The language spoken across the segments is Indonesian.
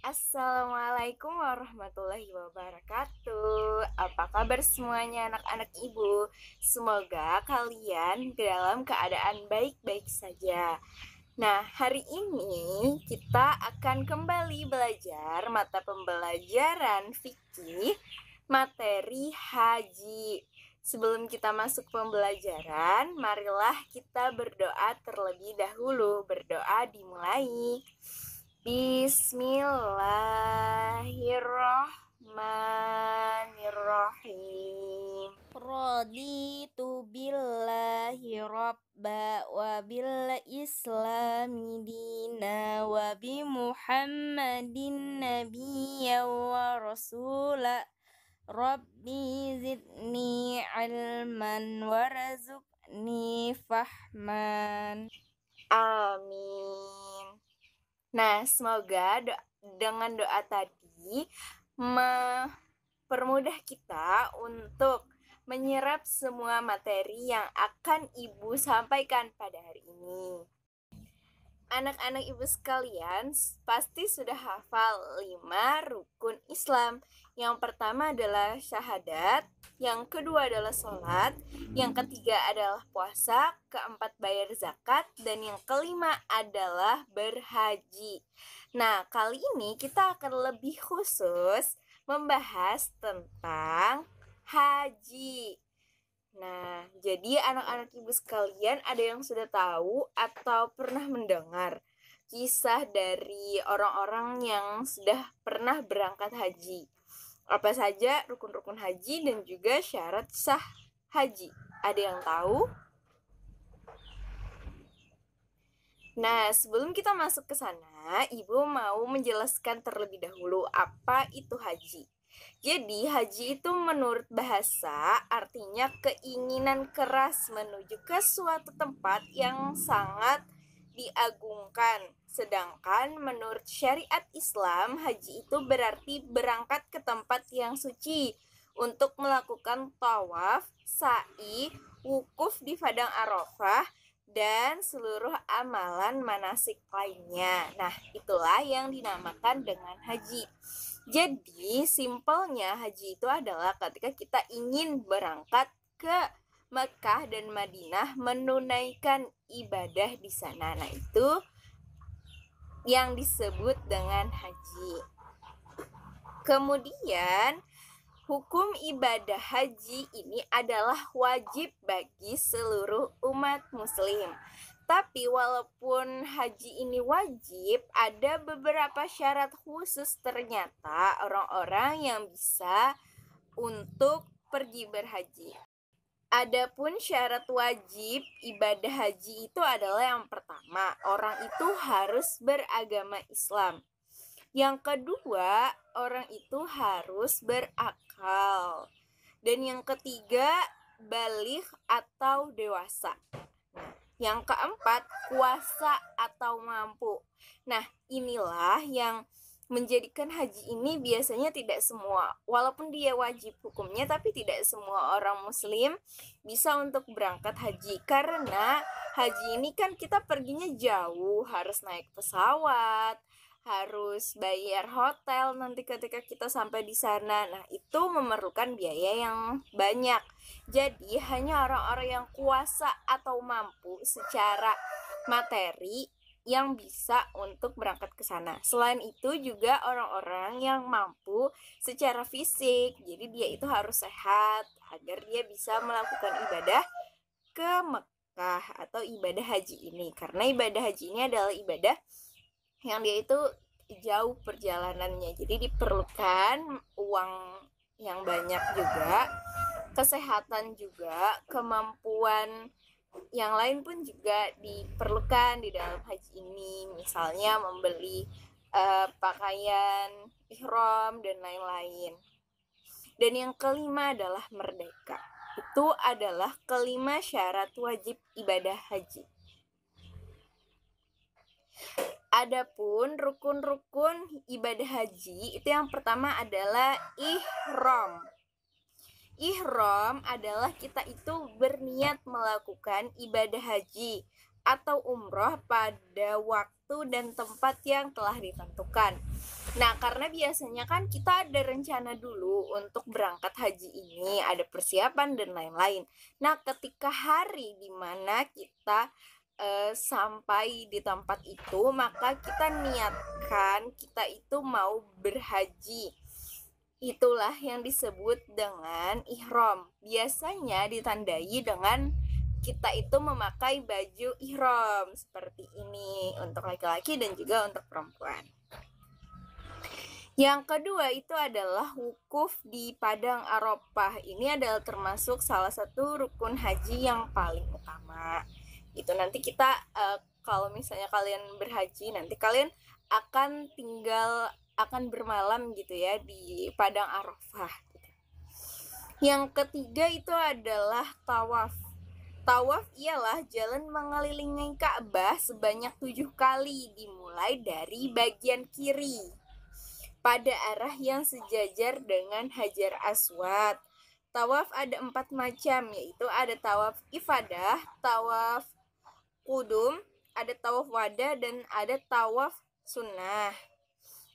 Assalamualaikum warahmatullahi wabarakatuh. Apa kabar semuanya anak-anak ibu? Semoga kalian dalam keadaan baik-baik saja. Nah, hari ini kita akan kembali belajar mata pembelajaran fikih materi haji. Sebelum kita masuk pembelajaran, marilah kita berdoa terlebih dahulu. Berdoa dimulai. Bismillahirrahmanirrahim. Raditu billahi rabba wa bil islami dina wa bi muhammadin nabiyya wa rasula. Rabbi zidni ilman warzuqni fahman. Amin. Nah, semoga dengan doa tadi mempermudah kita untuk menyerap semua materi yang akan Ibu sampaikan pada hari ini. Anak-anak Ibu sekalian pasti sudah hafal 5 rukun Islam. Yang pertama adalah syahadat, yang kedua adalah sholat, yang ketiga adalah puasa, keempat bayar zakat, dan yang kelima adalah berhaji. Nah, kali ini kita akan lebih khusus membahas tentang haji. Nah, jadi anak-anak ibu sekalian, ada yang sudah tahu atau pernah mendengar kisah dari orang-orang yang sudah pernah berangkat haji? Apa saja rukun-rukun haji dan juga syarat sah haji? Ada yang tahu? Nah, sebelum kita masuk ke sana, Ibu mau menjelaskan terlebih dahulu apa itu haji. Jadi, haji itu menurut bahasa artinya keinginan keras menuju ke suatu tempat yang sangat diagungkan. Sedangkan menurut syariat Islam, haji itu berarti berangkat ke tempat yang suci untuk melakukan tawaf, sa'i, wukuf di padang Arafah, dan seluruh amalan manasik lainnya. Nah, itulah yang dinamakan dengan haji. Jadi, simpelnya haji itu adalah ketika kita ingin berangkat ke Mekah dan Madinah menunaikan ibadah di sana. Nah, itu yang disebut dengan haji. Kemudian, hukum ibadah haji ini adalah wajib bagi seluruh umat muslim. Tapi walaupun haji ini wajib, ada beberapa syarat khusus ternyata orang-orang yang bisa untuk pergi berhaji. Adapun syarat wajib ibadah haji itu adalah yang pertama, orang itu harus beragama Islam. Yang kedua, orang itu harus berakal. Dan yang ketiga, baligh atau dewasa. Yang keempat, kuasa atau mampu. Nah, inilah yang menjadikan haji ini biasanya tidak semua, walaupun dia wajib hukumnya, tapi tidak semua orang muslim bisa untuk berangkat haji. Karena haji ini kan kita perginya jauh, harus naik pesawat, harus bayar hotel nanti ketika kita sampai di sana. Nah, itu memerlukan biaya yang banyak. Jadi, hanya orang-orang yang kuasa atau mampu secara materi yang bisa untuk berangkat ke sana. Selain itu juga orang-orang yang mampu secara fisik. Jadi, dia itu harus sehat agar dia bisa melakukan ibadah ke Mekah atau ibadah haji ini. Karena ibadah haji ini adalah ibadah yang dia itu jauh perjalanannya, jadi diperlukan uang yang banyak juga, kesehatan juga, kemampuan yang lain pun juga diperlukan di dalam haji ini, misalnya membeli pakaian ihram dan lain-lain. Dan yang kelima adalah merdeka. Itu adalah kelima syarat wajib ibadah haji. Adapun rukun-rukun ibadah haji itu yang pertama adalah ihram. Ihram adalah kita itu berniat melakukan ibadah haji atau umroh pada waktu dan tempat yang telah ditentukan. Nah, karena biasanya kan kita ada rencana dulu untuk berangkat haji ini, ada persiapan dan lain-lain. Nah, ketika hari dimana kita sampai di tempat itu, maka kita niatkan kita itu mau berhaji. Itulah yang disebut dengan ihram. Biasanya ditandai dengan kita itu memakai baju ihram seperti ini untuk laki-laki dan juga untuk perempuan. Yang kedua itu adalah wukuf di Padang Arafah. Ini adalah termasuk salah satu rukun haji yang paling utama. Itu nanti kita kalau misalnya kalian berhaji, nanti kalian akan bermalam gitu ya di Padang Arafah. Yang ketiga itu adalah tawaf. Tawaf ialah jalan mengelilingi Ka'bah sebanyak 7 kali, dimulai dari bagian kiri pada arah yang sejajar dengan Hajar Aswad. Tawaf ada 4 macam, yaitu ada tawaf ifadah, tawaf qudum, ada tawaf wada, dan ada tawaf sunnah.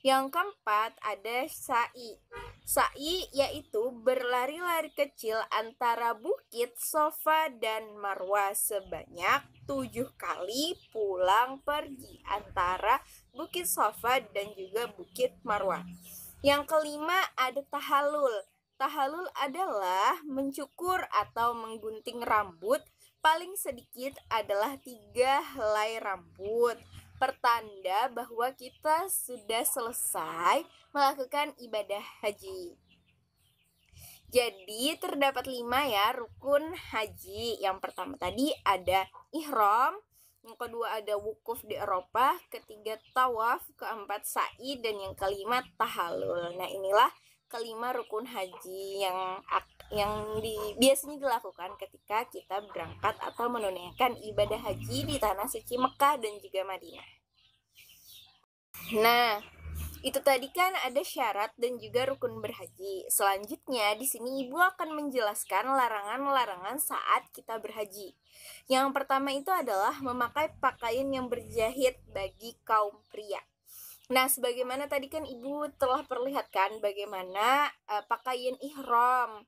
Yang keempat ada sa'i. Sa'i yaitu berlari-lari kecil antara bukit Safa dan Marwah sebanyak 7 kali pulang pergi antara bukit Safa dan juga bukit Marwah. Yang kelima ada tahallul. Tahallul adalah mencukur atau menggunting rambut. Paling sedikit adalah 3 helai rambut, pertanda bahwa kita sudah selesai melakukan ibadah haji. Jadi terdapat 5 ya rukun haji. Yang pertama tadi ada ihram, yang kedua ada wukuf di Arafah, ketiga tawaf, keempat sa'i, dan yang kelima tahallul. Nah, inilah kelima rukun haji yang biasanya dilakukan ketika kita berangkat atau menunaikan ibadah haji di tanah suci Mekah dan juga Madinah. Nah, itu tadi kan ada syarat dan juga rukun berhaji. Selanjutnya di sini Ibu akan menjelaskan larangan-larangan saat kita berhaji. Yang pertama itu adalah memakai pakaian yang berjahit bagi kaum pria. Nah, sebagaimana tadi kan Ibu telah perlihatkan bagaimana pakaian ihram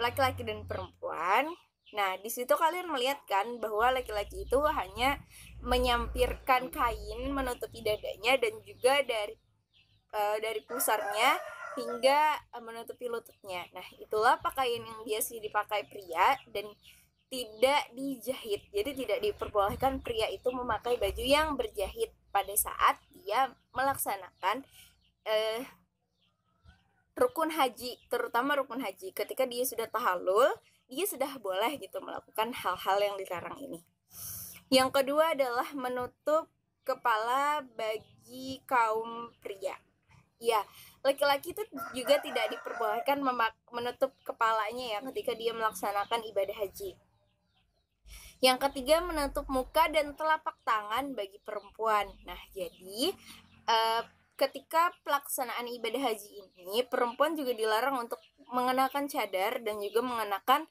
laki-laki dan perempuan. Nah, di situ kalian melihat kan bahwa laki-laki itu hanya menyampirkan kain menutupi dadanya dan juga dari pusarnya hingga menutupi lututnya. Nah, itulah pakaian yang biasa dipakai pria dan tidak dijahit. Jadi tidak diperbolehkan pria itu memakai baju yang berjahit pada saat dia melaksanakan rukun haji, terutama rukun haji. Ketika dia sudah tahallul, dia sudah boleh gitu melakukan hal-hal yang dilarang ini. Yang kedua adalah menutup kepala bagi kaum pria. Ya, laki-laki itu juga tidak diperbolehkan menutup kepalanya ya ketika dia melaksanakan ibadah haji. Yang ketiga, menutup muka dan telapak tangan bagi perempuan. Nah, jadi ketika pelaksanaan ibadah haji ini, perempuan juga dilarang untuk mengenakan cadar dan juga mengenakan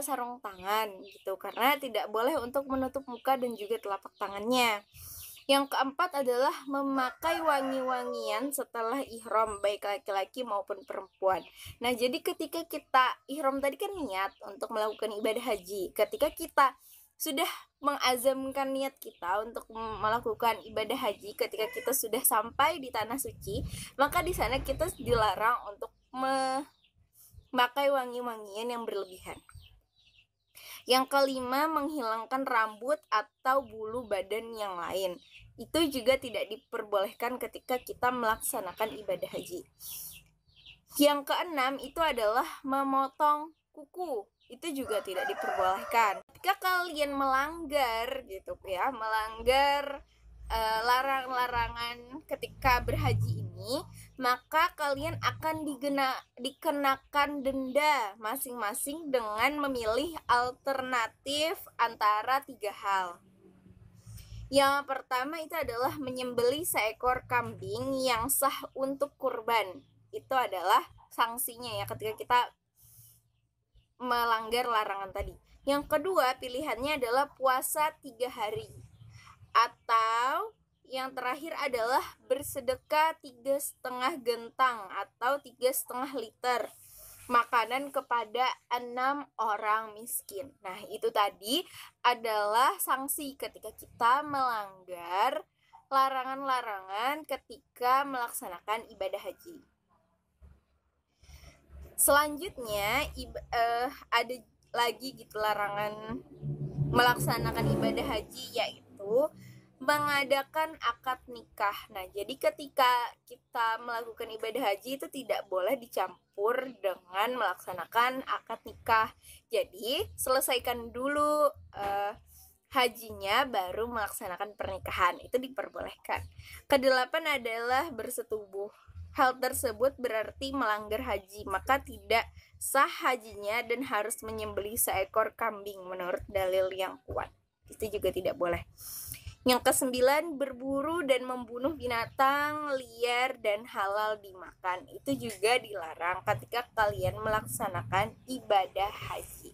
sarung tangan gitu, karena tidak boleh untuk menutup muka dan juga telapak tangannya. Yang keempat adalah memakai wangi-wangian setelah ihram, baik laki-laki maupun perempuan. Nah, jadi ketika kita ihram tadi kan niat untuk melakukan ibadah haji. Ketika kita sudah mengazamkan niat kita untuk melakukan ibadah haji, ketika kita sudah sampai di tanah suci, maka di sana kita dilarang untuk memakai wangi-wangian yang berlebihan. Yang kelima, menghilangkan rambut atau bulu badan yang lain. Itu juga tidak diperbolehkan ketika kita melaksanakan ibadah haji. Yang keenam itu adalah memotong kuku. Itu juga tidak diperbolehkan. Ketika kalian melanggar gitu ya, melanggar larangan ketika berhaji ini, maka kalian akan dikenakan denda masing-masing dengan memilih alternatif antara 3 hal. Yang pertama itu adalah menyembelih seekor kambing yang sah untuk kurban. Itu adalah sanksinya ya ketika kita melanggar larangan tadi. Yang kedua pilihannya adalah puasa 3 hari. Atau yang terakhir adalah bersedekah 3,5 gentang atau 3,5 liter makanan kepada 6 orang miskin. Nah, itu tadi adalah sanksi ketika kita melanggar larangan-larangan ketika melaksanakan ibadah haji. Selanjutnya ada lagi gitu larangan melaksanakan ibadah haji, yaitu mengadakan akad nikah. Nah, jadi ketika kita melakukan ibadah haji itu tidak boleh dicampur dengan melaksanakan akad nikah. Jadi, selesaikan dulu hajinya baru melaksanakan pernikahan. Itu diperbolehkan. Kedelapan adalah bersetubuh. Hal tersebut berarti melanggar haji, maka tidak sah hajinya dan harus menyembelih seekor kambing menurut dalil yang kuat. Itu juga tidak boleh. Yang ke-9, berburu dan membunuh binatang liar dan halal dimakan. Itu juga dilarang ketika kalian melaksanakan ibadah haji.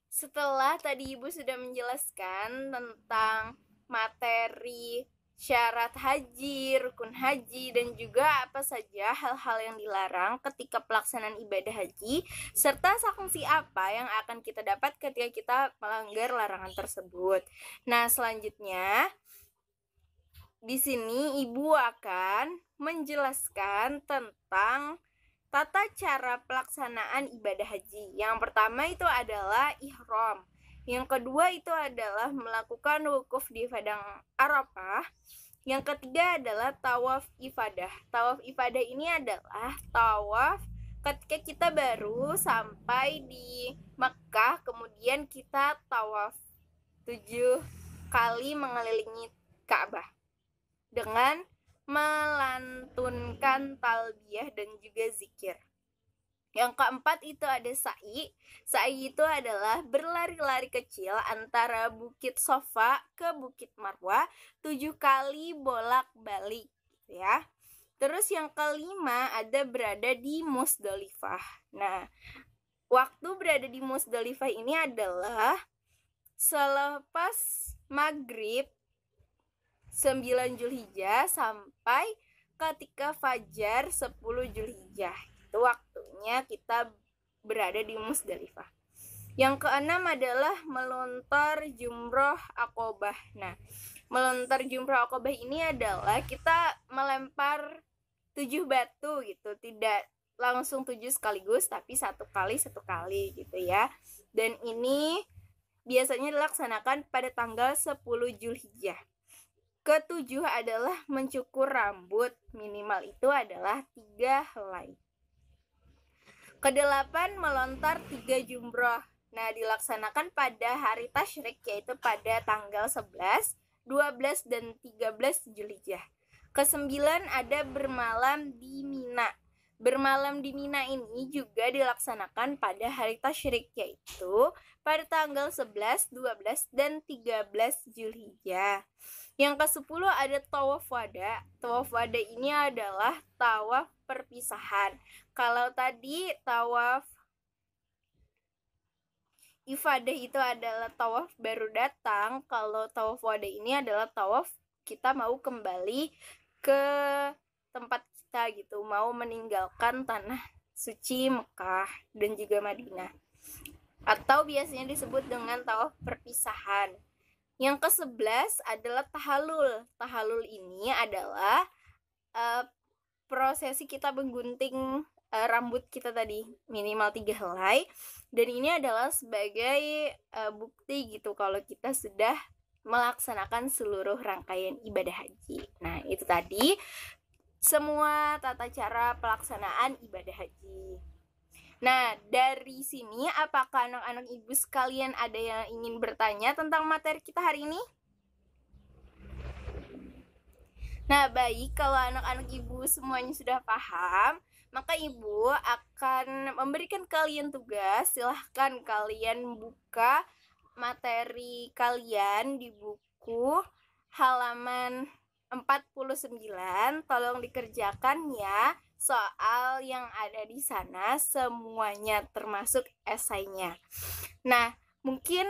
Setelah tadi Ibu sudah menjelaskan tentang materi syarat haji, rukun haji, dan juga apa saja hal-hal yang dilarang ketika pelaksanaan ibadah haji, serta sanksi apa yang akan kita dapat ketika kita melanggar larangan tersebut. Nah, selanjutnya di sini Ibu akan menjelaskan tentang tata cara pelaksanaan ibadah haji. Yang pertama itu adalah ihram. Yang kedua itu adalah melakukan wukuf di padang Arafah. Yang ketiga adalah tawaf ifadah. Tawaf ifadah ini adalah tawaf ketika kita baru sampai di Mekah, kemudian kita tawaf 7 kali mengelilingi Ka'bah dengan melantunkan talbiyah dan juga zikir. Yang keempat itu ada sa'i. Sa'i itu adalah berlari-lari kecil antara Bukit Sofa ke Bukit Marwah 7 kali bolak-balik ya. Terus yang kelima ada berada di Musdalifah. Nah, waktu berada di Musdalifah ini adalah selepas maghrib 9 Zulhijjah sampai ketika fajar 10 Zulhijjah. Itu waktunya kita berada di Musdalifah. Yang keenam adalah melontar jumroh Aqobah. Nah, melontar jumroh Aqobah ini adalah kita melempar 7 batu gitu, tidak langsung 7 sekaligus, tapi satu kali gitu ya. Dan ini biasanya dilaksanakan pada tanggal 10 Zulhijjah. Ketujuh adalah mencukur rambut, minimal itu adalah 3 helai. Kedelapan, melontar 3 jumroh. Nah, dilaksanakan pada hari tasyrik, yaitu pada tanggal 11, 12, dan 13 Zulhijjah. Kesembilan ada bermalam di Mina. Bermalam di Mina ini juga dilaksanakan pada hari tasyrik, yaitu pada tanggal 11, 12, dan 13 Zulhijjah. Yang ke-10 ada tawaf wada. Tawaf wada ini adalah tawaf perpisahan. Kalau tadi tawaf ifadah itu adalah tawaf baru datang, kalau tawaf wada ini adalah tawaf kita mau kembali ke tempat kita gitu, mau meninggalkan tanah suci Mekah dan juga Madinah. Atau biasanya disebut dengan tawaf perpisahan. Yang ke-11 adalah tahalul. Tahalul ini adalah prosesi kita menggunting rambut kita tadi minimal 3 helai, dan ini adalah sebagai bukti gitu kalau kita sudah melaksanakan seluruh rangkaian ibadah haji. Nah, itu tadi semua tata cara pelaksanaan ibadah haji. Nah, dari sini apakah anak-anak ibu sekalian ada yang ingin bertanya tentang materi kita hari ini? Nah, baik, kalau anak-anak ibu semuanya sudah paham, maka ibu akan memberikan kalian tugas. Silahkan kalian buka materi kalian di buku halaman 49. Tolong dikerjakan ya soal yang ada di sana semuanya termasuk esainya. Nah, mungkin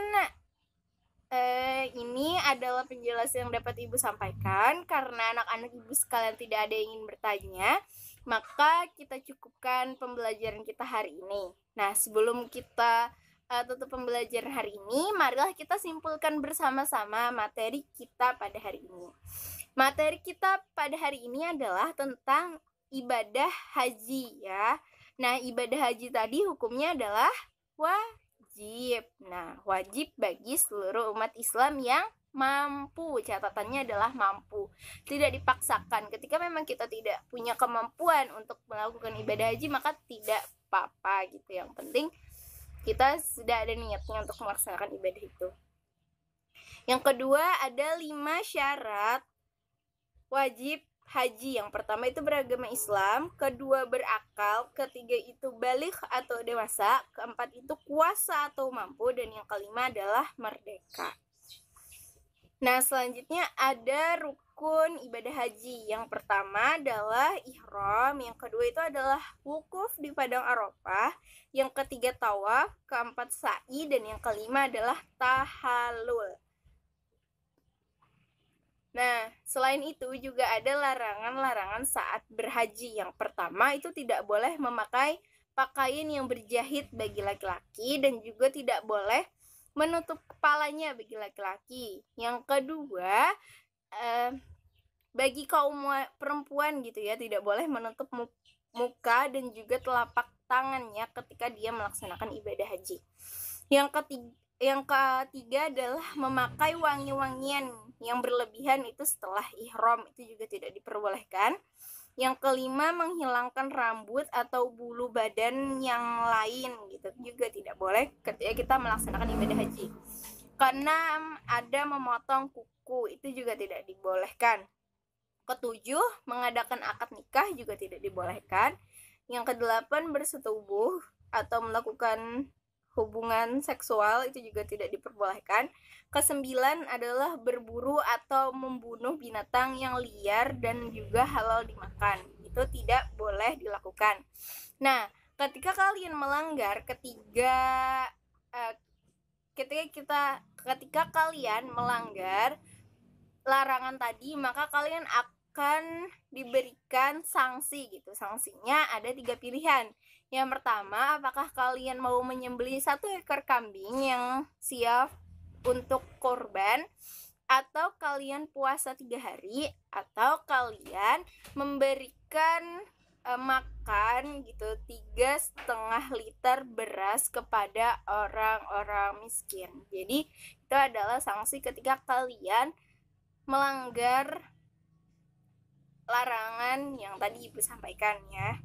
ini adalah penjelasan yang dapat Ibu sampaikan. Karena anak-anak Ibu sekalian tidak ada yang ingin bertanya, maka kita cukupkan pembelajaran kita hari ini. Nah, sebelum kita tutup pembelajaran hari ini, marilah kita simpulkan bersama-sama materi kita pada hari ini. Materi kita pada hari ini adalah tentang ibadah haji ya. Nah, ibadah haji tadi hukumnya adalah wajib. Nah, wajib bagi seluruh umat Islam yang mampu. Catatannya adalah mampu. Tidak dipaksakan. Ketika memang kita tidak punya kemampuan untuk melakukan ibadah haji, maka tidak apa-apa gitu. Yang penting kita sudah ada niatnya untuk melaksanakan ibadah itu. Yang kedua, ada 5 syarat wajib haji. Yang pertama itu beragama Islam, kedua berakal, ketiga itu balik atau dewasa, keempat itu kuasa atau mampu, dan yang kelima adalah merdeka. Nah, selanjutnya ada rukun ibadah haji. Yang pertama adalah ihram, yang kedua itu adalah wukuf di padang Arafah, yang ketiga tawaf, keempat sa'i, dan yang kelima adalah tahallul. Nah, selain itu juga ada larangan-larangan saat berhaji. Yang pertama itu tidak boleh memakai pakaian yang berjahit bagi laki-laki dan juga tidak boleh menutup kepalanya bagi laki-laki. Yang kedua, bagi kaum perempuan gitu ya, tidak boleh menutup muka dan juga telapak tangannya ketika dia melaksanakan ibadah haji. Yang ketiga adalah memakai wangi-wangian yang berlebihan itu setelah ihram, itu juga tidak diperbolehkan. Yang kelima, menghilangkan rambut atau bulu badan yang lain gitu juga tidak boleh ketika kita melaksanakan ibadah haji. Keenam, ada memotong kuku, itu juga tidak dibolehkan. Ketujuh, mengadakan akad nikah juga tidak dibolehkan. Yang kedelapan, bersetubuh atau melakukan hubungan seksual, itu juga tidak diperbolehkan. Kesembilan adalah berburu atau membunuh binatang yang liar dan juga halal dimakan. Itu tidak boleh dilakukan. Nah, ketika kalian melanggar ketika kalian melanggar larangan tadi, maka kalian akan diberikan sanksi gitu. Sanksinya ada 3 pilihan. Yang pertama, apakah kalian mau menyembelih 1 ekor kambing yang siap untuk korban, atau kalian puasa 3 hari, atau kalian memberikan makan gitu 3,5 liter beras kepada orang-orang miskin. Jadi itu adalah sanksi ketika kalian melanggar larangan yang tadi Ibu sampaikan ya.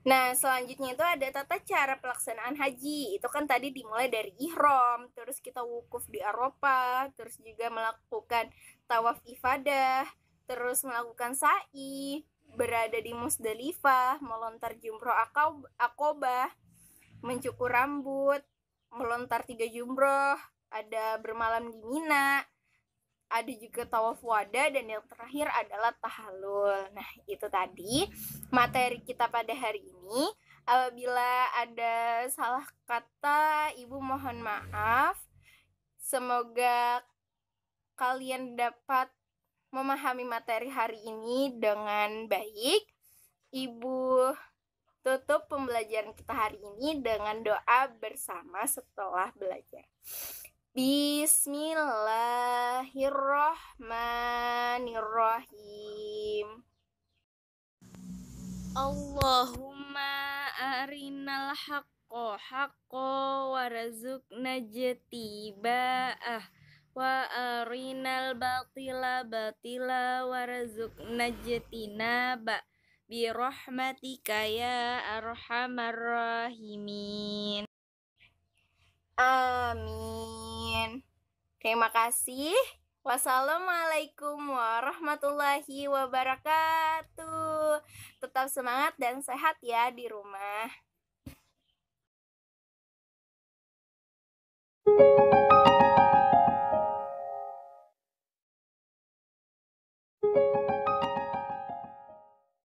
Nah, selanjutnya itu ada tata cara pelaksanaan haji. Itu kan tadi dimulai dari ihram, terus kita wukuf di Arafah, terus juga melakukan tawaf ifadah, terus melakukan sa'i, berada di Musdalifah, melontar jumroh Aqobah, mencukur rambut, melontar 3 jumroh, ada bermalam di Mina, ada juga tawaf wada, dan yang terakhir adalah tahallul. Nah, itu tadi materi kita pada hari ini. Apabila ada salah kata, Ibu mohon maaf. Semoga kalian dapat memahami materi hari ini dengan baik. Ibu tutup pembelajaran kita hari ini dengan doa bersama setelah belajar. Bismillahirrahmanirrahim. Allahumma arinal haqqo haqqo warzuqna jattiba'ah wa arinal batila batila warzuqna jattinaba birahmatika ya arhamar rahimin. Amin. Terima kasih. Wassalamualaikum warahmatullahi wabarakatuh. Tetap semangat dan sehat ya di rumah.